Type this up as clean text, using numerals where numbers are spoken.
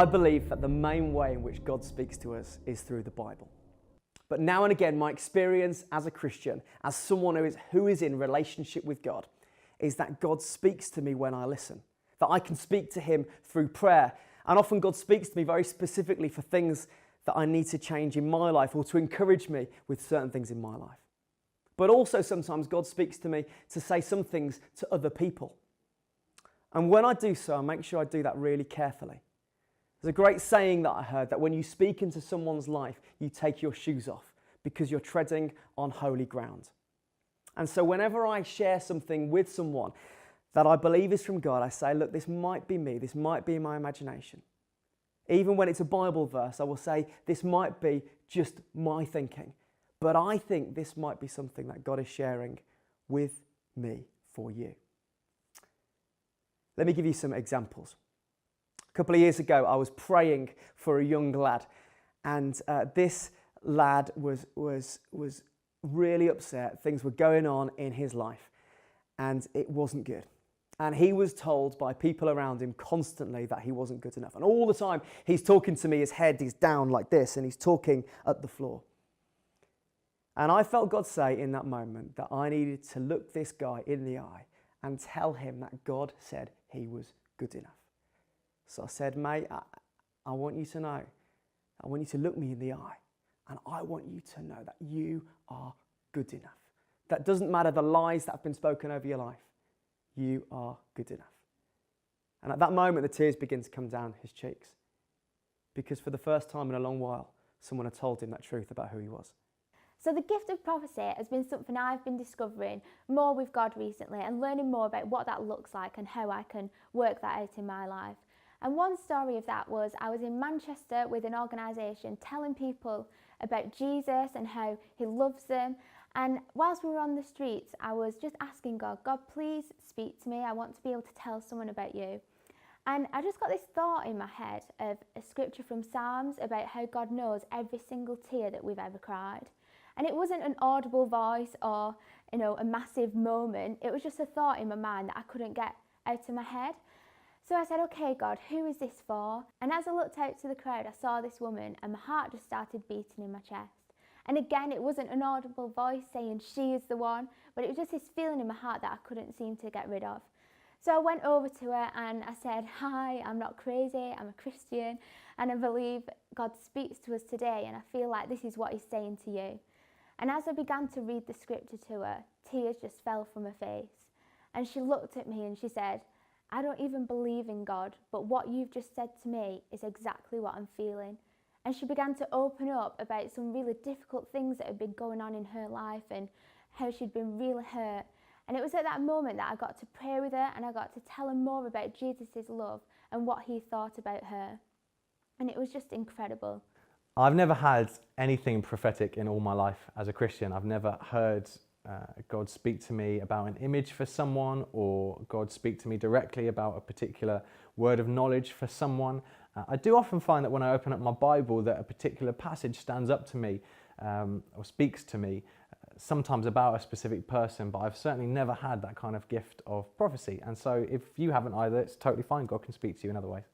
I believe that the main way in which God speaks to us is through the Bible. But now and again, my experience as a Christian, as someone who is in relationship with God, is that God speaks to me when I listen, that I can speak to him through prayer. And often God speaks to me very specifically for things that I need to change in my life or to encourage me with certain things in my life. But also sometimes God speaks to me to say some things to other people. And when I do so, I make sure I do that really carefully. There's a great saying that I heard that when you speak into someone's life, you take your shoes off because you're treading on holy ground. And so whenever I share something with someone that I believe is from God, I say, look, this might be me, this might be my imagination. Even when it's a Bible verse, I will say, this might be just my thinking, but I think this might be something that God is sharing with me for you. Let me give you some examples. A couple of years ago, I was praying for a young lad, and this lad was really upset. Things were going on in his life, and it wasn't good. And he was told by people around him constantly that he wasn't good enough. And all the time, he's talking to me, his head is down like this, and he's talking at the floor. And I felt God say in that moment that I needed to look this guy in the eye and tell him that God said he was good enough. So I said, mate, I want you to know, I want you to look me in the eye, and I want you to know that you are good enough. That doesn't matter the lies that have been spoken over your life. You are good enough. And at that moment, the tears begin to come down his cheeks, because for the first time in a long while, someone had told him that truth about who he was. So the gift of prophecy has been something I've been discovering more with God recently and learning more about what that looks like and how I can work that out in my life. And one story of that was I was in Manchester with an organisation telling people about Jesus and how he loves them. And whilst we were on the streets, I was just asking God, God, please speak to me. I want to be able to tell someone about you. And I just got this thought in my head of a scripture from Psalms about how God knows every single tear that we've ever cried. And it wasn't an audible voice or, a massive moment. It was just a thought in my mind that I couldn't get out of my head. So I said, okay, God, who is this for? And as I looked out to the crowd, I saw this woman and my heart just started beating in my chest. And again, it wasn't an audible voice saying she is the one, but it was just this feeling in my heart that I couldn't seem to get rid of. So I went over to her and I said, hi, I'm not crazy, I'm a Christian, and I believe God speaks to us today, and I feel like this is what he's saying to you. And as I began to read the scripture to her, tears just fell from her face. And she looked at me and she said, I don't even believe in God, but what you've just said to me is exactly what I'm feeling. And she began to open up about some really difficult things that had been going on in her life and how she'd been really hurt. And it was at that moment that I got to pray with her and I got to tell her more about Jesus' love and what he thought about her. And it was just incredible. I've never had anything prophetic in all my life as a Christian. I've never heard God speak to me about an image for someone, or God speak to me directly about a particular word of knowledge for someone. I do often find that when I open up my Bible that a particular passage stands up to me or speaks to me, sometimes about a specific person, but I've certainly never had that kind of gift of prophecy. And so if you haven't either, it's totally fine. God can speak to you in other ways.